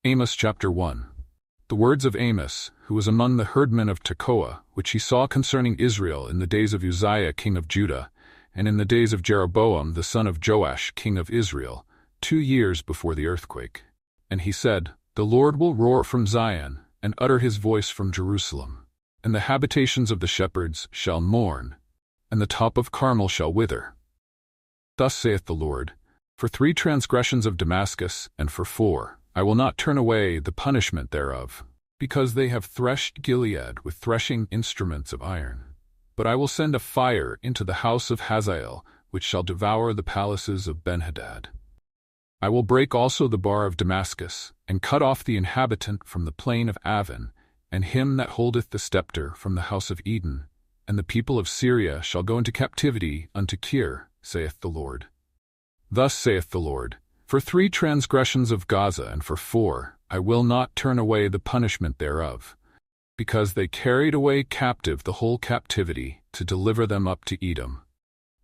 Amos chapter 1. The words of Amos, who was among the herdmen of Tekoa, which he saw concerning Israel in the days of Uzziah king of Judah, and in the days of Jeroboam the son of Joash king of Israel, 2 years before the earthquake. And he said, The Lord will roar from Zion, and utter his voice from Jerusalem. And the habitations of the shepherds shall mourn, and the top of Carmel shall wither. Thus saith the Lord, For 3 transgressions of Damascus, and for 4, I will not turn away the punishment thereof, because they have threshed Gilead with threshing instruments of iron. But I will send a fire into the house of Hazael, which shall devour the palaces of Benhadad. I will break also the bar of Damascus, and cut off the inhabitant from the plain of Aven, and him that holdeth the scepter from the house of Eden, and the people of Syria shall go into captivity unto Kir, saith the Lord. Thus saith the Lord, For 3 transgressions of Gaza, and for 4, I will not turn away the punishment thereof, because they carried away captive the whole captivity, to deliver them up to Edom.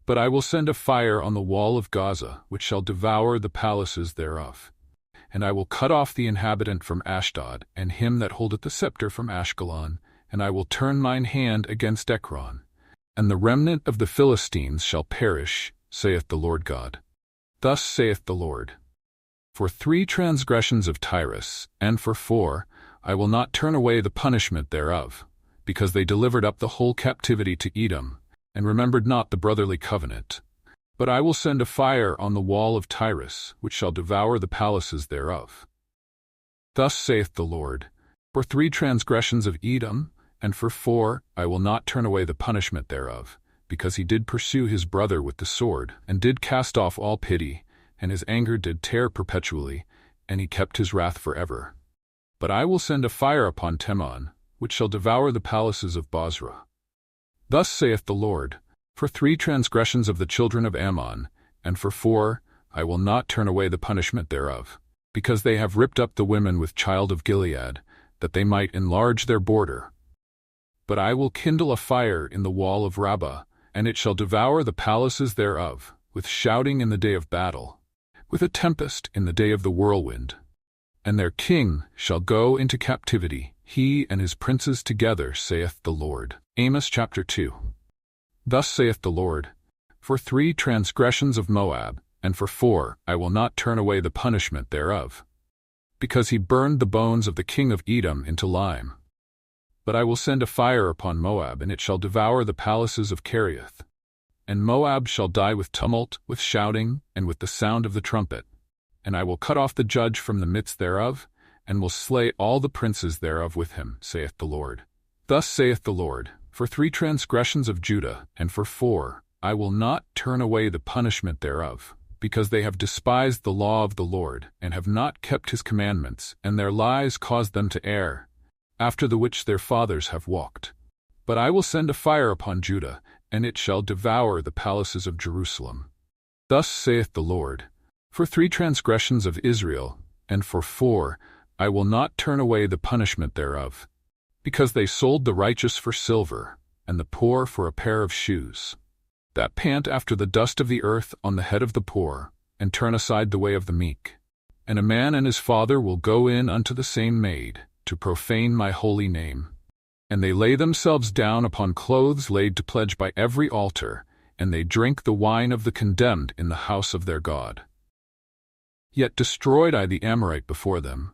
But I will send a fire on the wall of Gaza, which shall devour the palaces thereof. And I will cut off the inhabitant from Ashdod, and him that holdeth the scepter from Ashkelon, and I will turn mine hand against Ekron. And the remnant of the Philistines shall perish, saith the Lord God. Thus saith the Lord, For 3 transgressions of Tyrus, and for 4, I will not turn away the punishment thereof, because they delivered up the whole captivity to Edom, and remembered not the brotherly covenant. But I will send a fire on the wall of Tyrus, which shall devour the palaces thereof. Thus saith the Lord, For 3 transgressions of Edom, and for 4, I will not turn away the punishment thereof, because he did pursue his brother with the sword, and did cast off all pity, and his anger did tear perpetually, and he kept his wrath forever. But I will send a fire upon Teman, which shall devour the palaces of Bozrah. Thus saith the Lord, For 3 transgressions of the children of Ammon, and for 4, I will not turn away the punishment thereof, because they have ripped up the women with child of Gilead, that they might enlarge their border. But I will kindle a fire in the wall of Rabbah, and it shall devour the palaces thereof, with shouting in the day of battle, with a tempest in the day of the whirlwind. And their king shall go into captivity, he and his princes together, saith the Lord. Amos chapter 2. Thus saith the Lord, For 3 transgressions of Moab, and for 4, I will not turn away the punishment thereof, because he burned the bones of the king of Edom into lime. But I will send a fire upon Moab, and it shall devour the palaces of Kerioth. And Moab shall die with tumult, with shouting, and with the sound of the trumpet. And I will cut off the judge from the midst thereof, and will slay all the princes thereof with him, saith the Lord. Thus saith the Lord, For 3 transgressions of Judah, and for 4, I will not turn away the punishment thereof, because they have despised the law of the Lord, and have not kept his commandments, and their lies caused them to err, after the which their fathers have walked. But I will send a fire upon Judah, and it shall devour the palaces of Jerusalem. Thus saith the Lord, For 3 transgressions of Israel, and for 4, I will not turn away the punishment thereof, because they sold the righteous for silver, and the poor for a pair of shoes, that pant after the dust of the earth on the head of the poor, and turn aside the way of the meek. And a man and his father will go in unto the same maid, to profane my holy name. And they lay themselves down upon clothes laid to pledge by every altar, and they drink the wine of the condemned in the house of their God. Yet destroyed I the Amorite before them,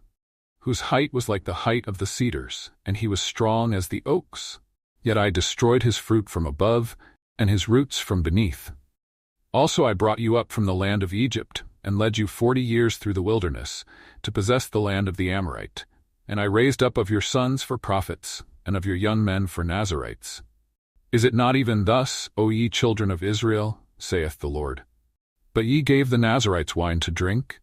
whose height was like the height of the cedars, and he was strong as the oaks. Yet I destroyed his fruit from above, and his roots from beneath. Also I brought you up from the land of Egypt, and led you 40 years through the wilderness, to possess the land of the Amorite. And I raised up of your sons for prophets, and of your young men for Nazarites. Is it not even thus, O ye children of Israel, saith the Lord? But ye gave the Nazarites wine to drink,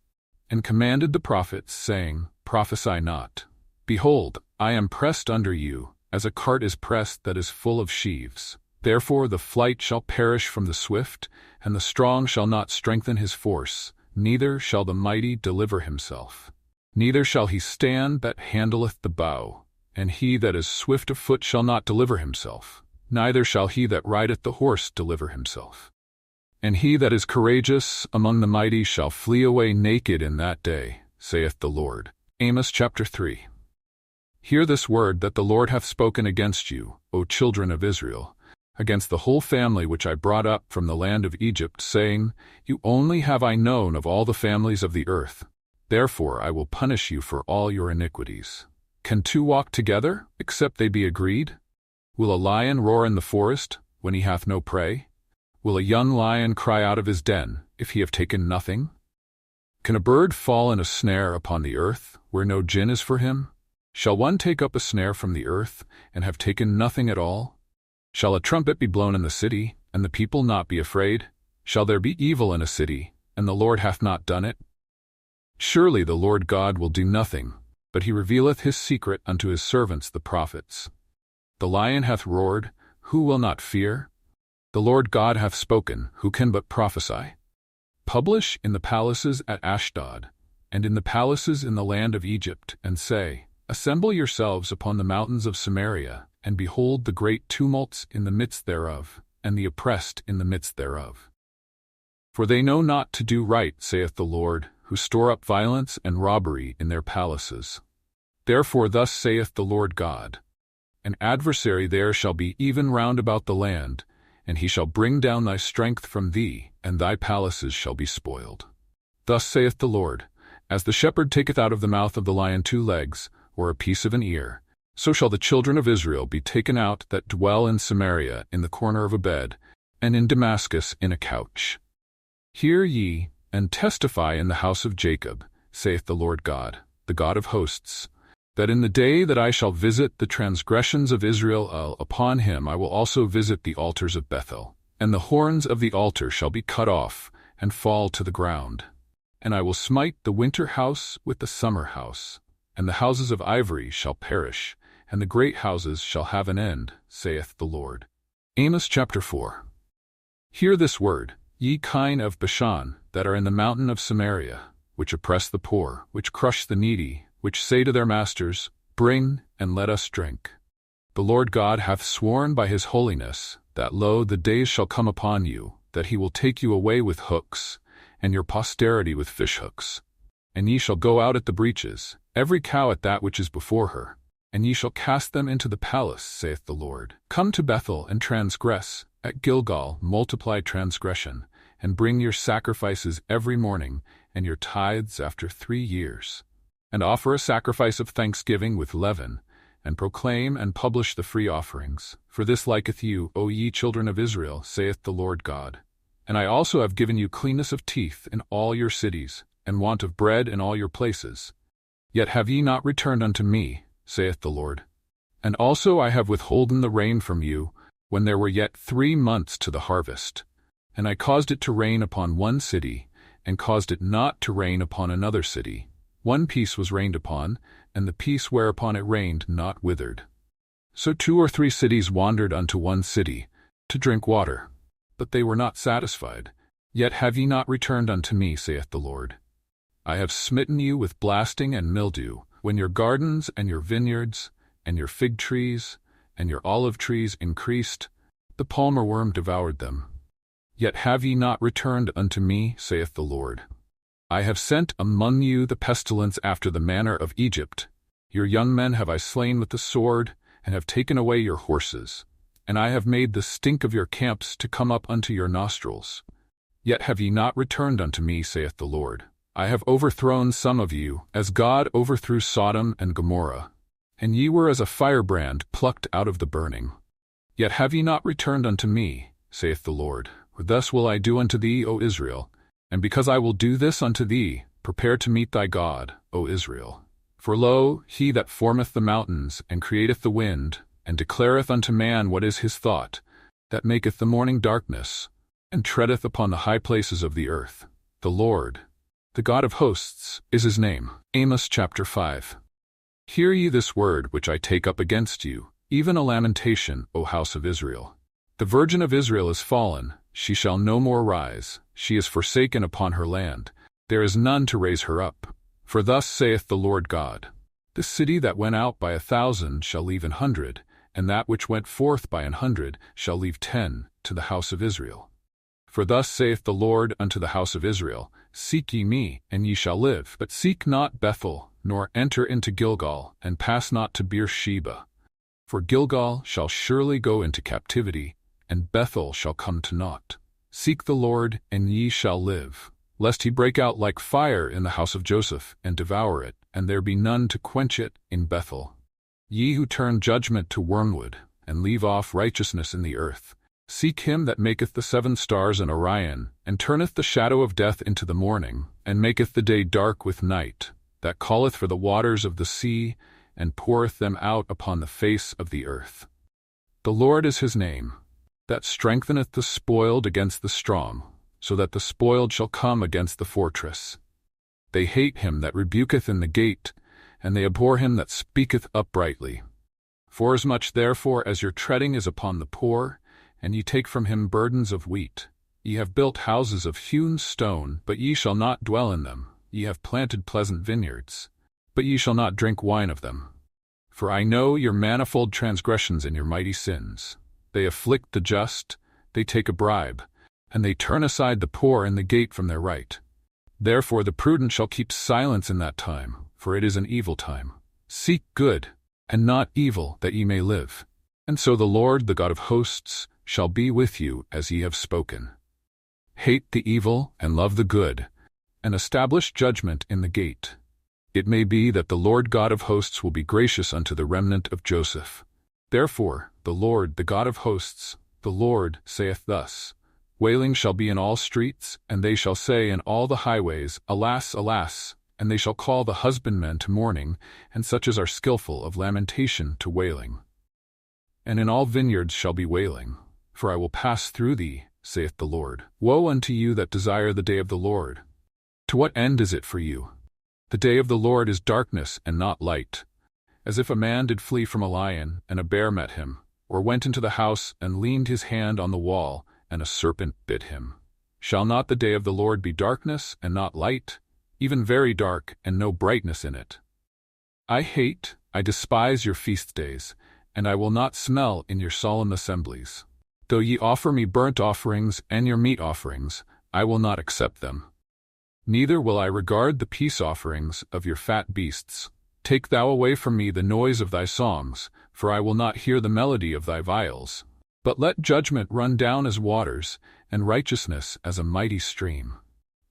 and commanded the prophets, saying, Prophesy not. Behold, I am pressed under you, as a cart is pressed that is full of sheaves. Therefore the flight shall perish from the swift, and the strong shall not strengthen his force, neither shall the mighty deliver himself. Neither shall he stand that handleth the bow, and he that is swift of foot shall not deliver himself, neither shall he that rideth the horse deliver himself. And he that is courageous among the mighty shall flee away naked in that day, saith the Lord. Amos chapter 3. Hear this word that the Lord hath spoken against you, O children of Israel, against the whole family which I brought up from the land of Egypt, saying, You only have I known of all the families of the earth. Therefore I will punish you for all your iniquities. Can two walk together, except they be agreed? Will a lion roar in the forest, when he hath no prey? Will a young lion cry out of his den, if he have taken nothing? Can a bird fall in a snare upon the earth, where no gin is for him? Shall one take up a snare from the earth, and have taken nothing at all? Shall a trumpet be blown in the city, and the people not be afraid? Shall there be evil in a city, and the Lord hath not done it? Surely the Lord God will do nothing, but he revealeth his secret unto his servants the prophets. The lion hath roared, who will not fear? The Lord God hath spoken, who can but prophesy? Publish in the palaces at Ashdod, and in the palaces in the land of Egypt, and say, Assemble yourselves upon the mountains of Samaria, and behold the great tumults in the midst thereof, and the oppressed in the midst thereof. For they know not to do right, saith the Lord, who store up violence and robbery in their palaces. Therefore thus saith the Lord God, An adversary there shall be even round about the land, and he shall bring down thy strength from thee, and thy palaces shall be spoiled. Thus saith the Lord, As the shepherd taketh out of the mouth of the lion 2 legs, or a piece of an ear, so shall the children of Israel be taken out that dwell in Samaria in the corner of a bed, and in Damascus in a couch. Hear ye, and testify in the house of Jacob, saith the Lord God, the God of hosts, that in the day that I shall visit the transgressions of Israel, upon him I will also visit the altars of Bethel, and the horns of the altar shall be cut off, and fall to the ground. And I will smite the winter house with the summer house, and the houses of ivory shall perish, and the great houses shall have an end, saith the Lord. Amos chapter 4. Hear this word, ye kine of Bashan, that are in the mountain of Samaria, which oppress the poor, which crush the needy, which say to their masters, Bring, and let us drink. The Lord God hath sworn by his holiness, that lo, the days shall come upon you, that he will take you away with hooks, and your posterity with fishhooks. And ye shall go out at the breaches, every cow at that which is before her, and ye shall cast them into the palace, saith the Lord. Come to Bethel and transgress, at Gilgal multiply transgression, and bring your sacrifices every morning, and your tithes after 3 years. And offer a sacrifice of thanksgiving with leaven, and proclaim and publish the free offerings. For this liketh you, O ye children of Israel, saith the Lord God. And I also have given you cleanness of teeth in all your cities, and want of bread in all your places. Yet have ye not returned unto me, saith the Lord. And also I have withholden the rain from you, when there were yet 3 months to the harvest. And I caused it to rain upon one city, and caused it not to rain upon another city. One piece was rained upon, and the piece whereupon it rained not withered. So 2 or 3 cities wandered unto one city, to drink water. But they were not satisfied. Yet have ye not returned unto me, saith the Lord. I have smitten you with blasting and mildew, when your gardens and your vineyards, and your fig trees, and your olive trees increased, the palmer worm devoured them. Yet have ye not returned unto me, saith the Lord. I have sent among you the pestilence after the manner of Egypt. Your young men have I slain with the sword, and have taken away your horses. And I have made the stink of your camps to come up unto your nostrils. Yet have ye not returned unto me, saith the Lord. I have overthrown some of you, as God overthrew Sodom and Gomorrah. And ye were as a firebrand plucked out of the burning. Yet have ye not returned unto me, saith the Lord. For thus will I do unto thee, O Israel. And because I will do this unto thee, prepare to meet thy God, O Israel. For lo, he that formeth the mountains, and createth the wind, and declareth unto man what is his thought, that maketh the morning darkness, and treadeth upon the high places of the earth. The Lord, the God of hosts, is his name. Amos chapter 5. Hear ye this word which I take up against you, even a lamentation, O house of Israel. The virgin of Israel is fallen, she shall no more rise, she is forsaken upon her land, there is none to raise her up. For thus saith the Lord God, The city that went out by 1,000 shall leave 100, and that which went forth by 100 shall leave 10 to the house of Israel. For thus saith the Lord unto the house of Israel, Seek ye me, and ye shall live. But seek not Bethel, nor enter into Gilgal, and pass not to Beersheba. For Gilgal shall surely go into captivity, and Bethel shall come to naught. Seek the Lord, and ye shall live, lest he break out like fire in the house of Joseph, and devour it, and there be none to quench it in Bethel. Ye who turn judgment to wormwood, and leave off righteousness in the earth, seek him that maketh the 7 stars in Orion, and turneth the shadow of death into the morning, and maketh the day dark with night, that calleth for the waters of the sea, and poureth them out upon the face of the earth. The Lord is his name, that strengtheneth the spoiled against the strong, so that the spoiled shall come against the fortress. They hate him that rebuketh in the gate, and they abhor him that speaketh uprightly. Forasmuch therefore as your treading is upon the poor, and ye take from him burdens of wheat, ye have built houses of hewn stone, but ye shall not dwell in them. Ye have planted pleasant vineyards, but ye shall not drink wine of them. For I know your manifold transgressions and your mighty sins. They afflict the just, they take a bribe, and they turn aside the poor in the gate from their right. Therefore the prudent shall keep silence in that time, for it is an evil time. Seek good, and not evil, that ye may live. And so the Lord, the God of hosts, shall be with you as ye have spoken. Hate the evil, and love the good, and establish judgment in the gate. It may be that the Lord God of hosts will be gracious unto the remnant of Joseph. Therefore, the Lord, the God of hosts, the Lord, saith thus, Wailing shall be in all streets, and they shall say in all the highways, Alas, alas! And they shall call the husbandmen to mourning, and such as are skillful of lamentation to wailing. And in all vineyards shall be wailing, for I will pass through thee, saith the Lord. Woe unto you that desire the day of the Lord! To what end is it for you? The day of the Lord is darkness and not light. As if a man did flee from a lion, and a bear met him, or went into the house and leaned his hand on the wall, and a serpent bit him. Shall not the day of the Lord be darkness and not light, even very dark and no brightness in it? I despise your feast days, and I will not smell in your solemn assemblies. Though ye offer me burnt offerings and your meat offerings, I will not accept them. Neither will I regard the peace offerings of your fat beasts. Take thou away from me the noise of thy songs, for I will not hear the melody of thy viols. But let judgment run down as waters, and righteousness as a mighty stream.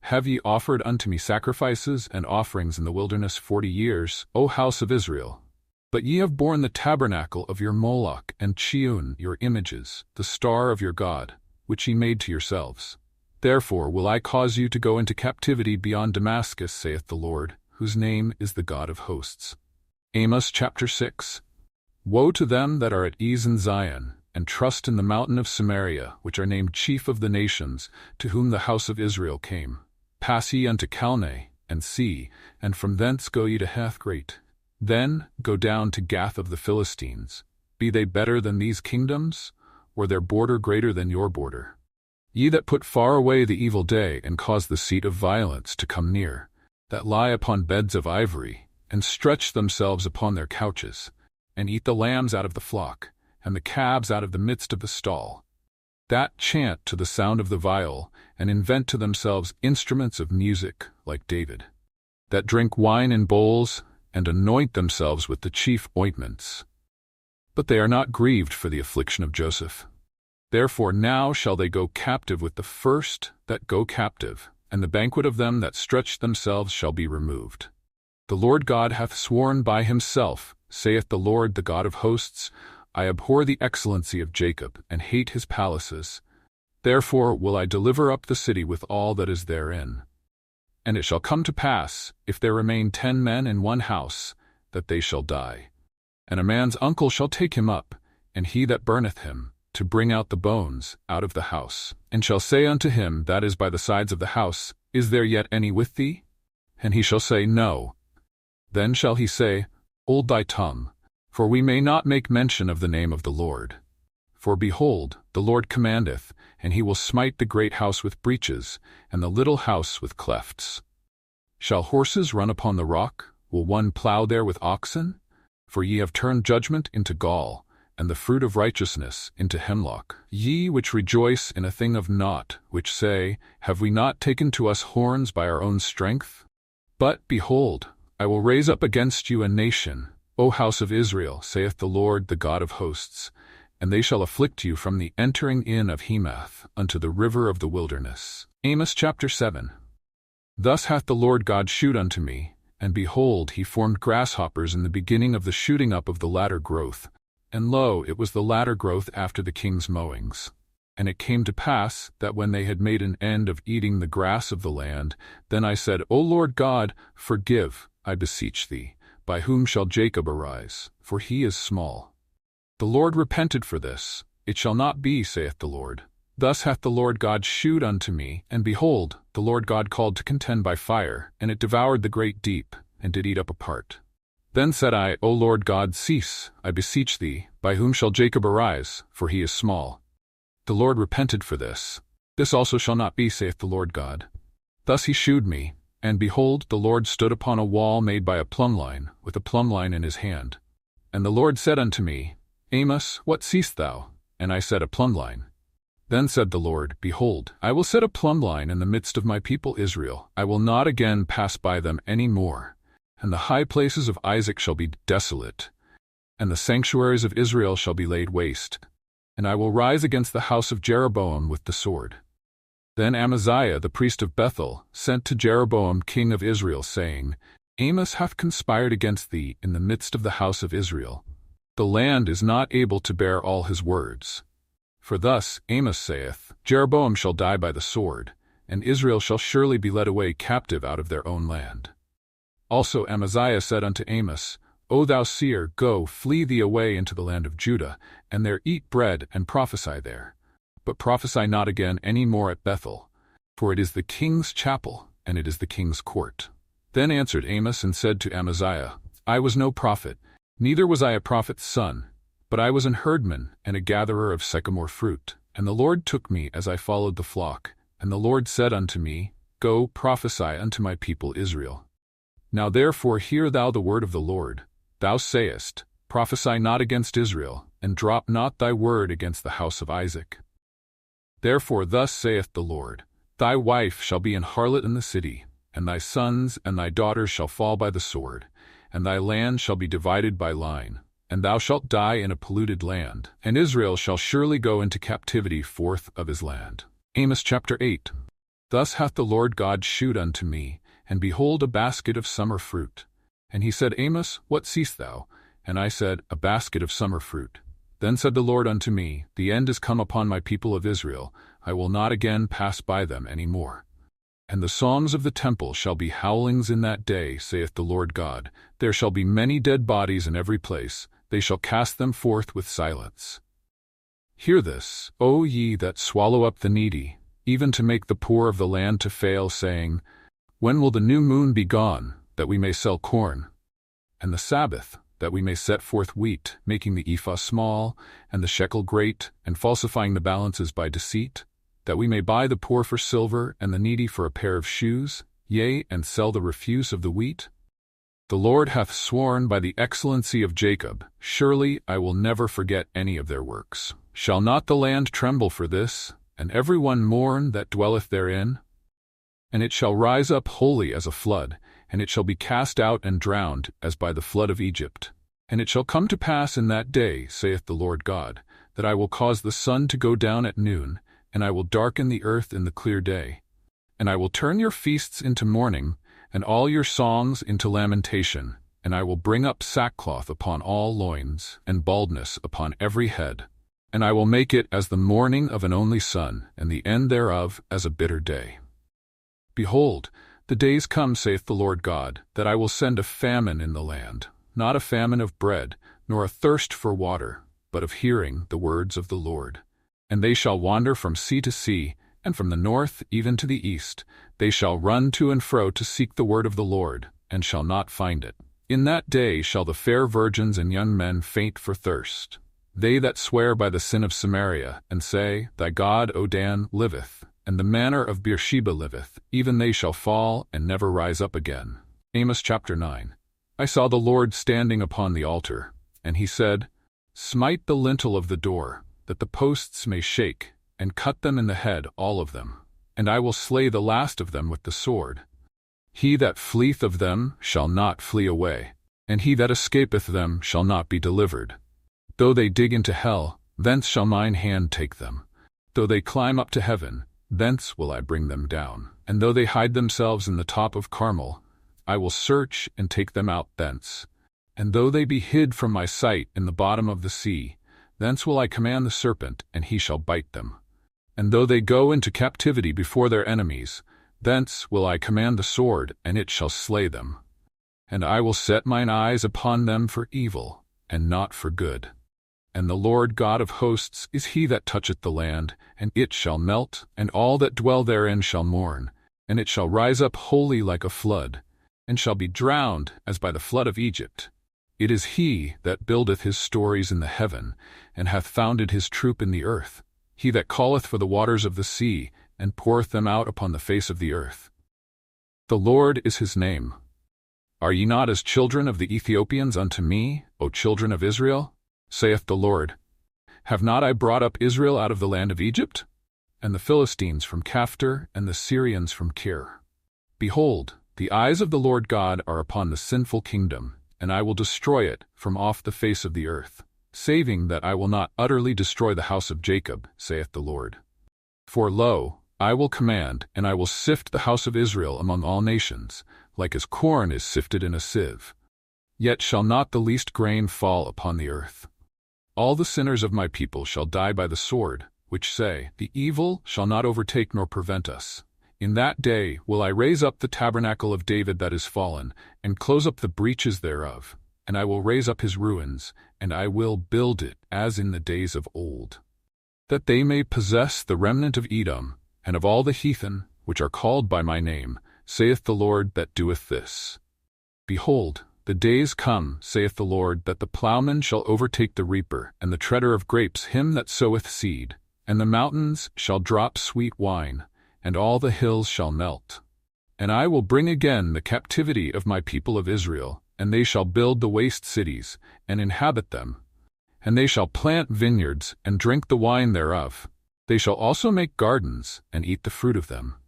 Have ye offered unto me sacrifices and offerings in the wilderness 40 years, O house of Israel? But ye have borne the tabernacle of your Moloch and Chiun, your images, the star of your God, which ye made to yourselves. Therefore will I cause you to go into captivity beyond Damascus, saith the Lord, whose name is the God of hosts. Amos chapter 6. Woe to them that are at ease in Zion, and trust in the mountain of Samaria, which are named chief of the nations, to whom the house of Israel came. Pass ye unto Calneh, and see, and from thence go ye to Hathgreat. Then go down to Gath of the Philistines. Be they better than these kingdoms, or their border greater than your border? Ye that put far away the evil day, and cause the seat of violence to come near, that lie upon beds of ivory, and stretch themselves upon their couches, and eat the lambs out of the flock, and the calves out of the midst of the stall, that chant to the sound of the viol, and invent to themselves instruments of music like David, that drink wine in bowls, and anoint themselves with the chief ointments. But they are not grieved for the affliction of Joseph. Therefore now shall they go captive with the first that go captive, and the banquet of them that stretch themselves shall be removed. The Lord God hath sworn by himself, saith the Lord the God of hosts, I abhor the excellency of Jacob, and hate his palaces. Therefore will I deliver up the city with all that is therein. And it shall come to pass, if there remain 10 men in one house, that they shall die. And a man's uncle shall take him up, and he that burneth him, to bring out the bones out of the house, and shall say unto him that is by the sides of the house, Is there yet any with thee? And he shall say, No. Then shall he say, Hold thy tongue, for we may not make mention of the name of the Lord. For behold, the Lord commandeth, and he will smite the great house with breaches, and the little house with clefts. Shall horses run upon the rock? Will one plow there with oxen? For ye have turned judgment into gall, and the fruit of righteousness into hemlock. Ye which rejoice in a thing of naught, which say, Have we not taken to us horns by our own strength? But, behold, I will raise up against you a nation, O house of Israel, saith the Lord, the God of hosts, and they shall afflict you from the entering in of Hemath unto the river of the wilderness. Amos chapter 7. Thus hath the Lord God shewed unto me, and behold, he formed grasshoppers in the beginning of the shooting up of the latter growth. And lo, it was the latter growth after the king's mowings. And it came to pass, that when they had made an end of eating the grass of the land, then I said, O Lord God, forgive, I beseech thee, by whom shall Jacob arise? For he is small. The Lord repented for this. It shall not be, saith the Lord. Thus hath the Lord God shewed unto me, and behold, the Lord God called to contend by fire, and it devoured the great deep, and did eat up a part. Then said I, O Lord God, cease, I beseech thee, by whom shall Jacob arise? For he is small. The Lord repented for this. This also shall not be, saith the Lord God. Thus he shewed me, and behold, the Lord stood upon a wall made by a plumb line, with a plumb line in his hand. And the Lord said unto me, Amos, what seest thou? And I said, A plumb line. Then said the Lord, Behold, I will set a plumb line in the midst of my people Israel. I will not again pass by them any more. And the high places of Isaac shall be desolate, and the sanctuaries of Israel shall be laid waste. And I will rise against the house of Jeroboam with the sword. Then Amaziah the priest of Bethel sent to Jeroboam king of Israel, saying, Amos hath conspired against thee in the midst of the house of Israel. The land is not able to bear all his words. For thus Amos saith, Jeroboam shall die by the sword, and Israel shall surely be led away captive out of their own land. Also Amaziah said unto Amos, O thou seer, go, flee thee away into the land of Judah, and there eat bread and prophesy there. But prophesy not again any more at Bethel, for it is the king's chapel, and it is the king's court. Then answered Amos and said to Amaziah, I was no prophet, neither was I a prophet's son, but I was an herdman and a gatherer of sycamore fruit. And the Lord took me as I followed the flock. And the Lord said unto me, Go, prophesy unto my people Israel. Now therefore hear thou the word of the Lord. Thou sayest, Prophesy not against Israel, and drop not thy word against the house of Isaac. Therefore thus saith the Lord, Thy wife shall be an harlot in the city, and thy sons and thy daughters shall fall by the sword, and thy land shall be divided by line. And thou shalt die in a polluted land, and Israel shall surely go into captivity forth of his land. Amos chapter 8. Thus hath the Lord God shewed unto me, and behold a basket of summer fruit. And he said, Amos, what seest thou? And I said, A basket of summer fruit. Then said the Lord unto me, The end is come upon my people of Israel. I will not again pass by them any more. And the songs of the temple shall be howlings in that day, saith the Lord God. There shall be many dead bodies in every place. They shall cast them forth with silence. Hear this, O ye that swallow up the needy, even to make the poor of the land to fail, saying, When will the new moon be gone, that we may sell corn? And the Sabbath, that we may set forth wheat, making the ephah small, and the shekel great, and falsifying the balances by deceit, that we may buy the poor for silver, and the needy for a pair of shoes, yea, and sell the refuse of the wheat? The Lord hath sworn by the excellency of Jacob, Surely I will never forget any of their works. Shall not the land tremble for this, and every one mourn that dwelleth therein? And it shall rise up wholly as a flood, and it shall be cast out and drowned as by the flood of Egypt. And it shall come to pass in that day, saith the Lord God, that I will cause the sun to go down at noon, and I will darken the earth in the clear day. And I will turn your feasts into mourning, and all your songs into lamentation, and I will bring up sackcloth upon all loins, and baldness upon every head. And I will make it as the mourning of an only son, and the end thereof as a bitter day. Behold, the days come, saith the Lord God, that I will send a famine in the land, not a famine of bread, nor a thirst for water, but of hearing the words of the Lord. And they shall wander from sea to sea, and from the north even to the east. They shall run to and fro to seek the word of the Lord, and shall not find it. In that day shall the fair virgins and young men faint for thirst. They that swear by the sin of Samaria, and say, Thy God, O Dan, liveth, and the manor of Beersheba liveth, even they shall fall and never rise up again. Amos chapter 9. I saw the Lord standing upon the altar, and he said, Smite the lintel of the door, that the posts may shake, and cut them in the head, all of them. And I will slay the last of them with the sword. He that fleeth of them shall not flee away, and he that escapeth them shall not be delivered. Though they dig into hell, thence shall mine hand take them. Though they climb up to heaven, thence will I bring them down. And though they hide themselves in the top of Carmel, I will search and take them out thence. And though they be hid from my sight in the bottom of the sea, thence will I command the serpent, and he shall bite them. And though they go into captivity before their enemies, thence will I command the sword, and it shall slay them. And I will set mine eyes upon them for evil, and not for good. And the Lord God of hosts is he that toucheth the land, and it shall melt, and all that dwell therein shall mourn, and it shall rise up wholly like a flood, and shall be drowned as by the flood of Egypt. It is he that buildeth his stories in the heaven, and hath founded his troop in the earth, he that calleth for the waters of the sea, and poureth them out upon the face of the earth. The Lord is his name. Are ye not as children of the Ethiopians unto me, O children of Israel? Saith the Lord. Have not I brought up Israel out of the land of Egypt? And the Philistines from Caphtor, and the Syrians from Kir. Behold, the eyes of the Lord God are upon the sinful kingdom, and I will destroy it from off the face of the earth, saving that I will not utterly destroy the house of Jacob, saith the Lord. For lo, I will command, and I will sift the house of Israel among all nations, like as corn is sifted in a sieve. Yet shall not the least grain fall upon the earth. All the sinners of my people shall die by the sword, which say, The evil shall not overtake nor prevent us. In that day will I raise up the tabernacle of David that is fallen, and close up the breaches thereof, and I will raise up his ruins, and I will build it as in the days of old. That they may possess the remnant of Edom, and of all the heathen, which are called by my name, saith the Lord that doeth this. Behold, the days come, saith the Lord, that the plowman shall overtake the reaper, and the treader of grapes him that soweth seed. And the mountains shall drop sweet wine, and all the hills shall melt. And I will bring again the captivity of my people of Israel, and they shall build the waste cities, and inhabit them. And they shall plant vineyards, and drink the wine thereof. They shall also make gardens, and eat the fruit of them.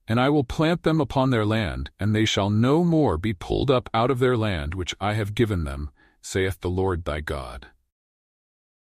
And I will plant them upon their land, and they shall no more be pulled up out of their land which I have given them, saith the Lord thy God.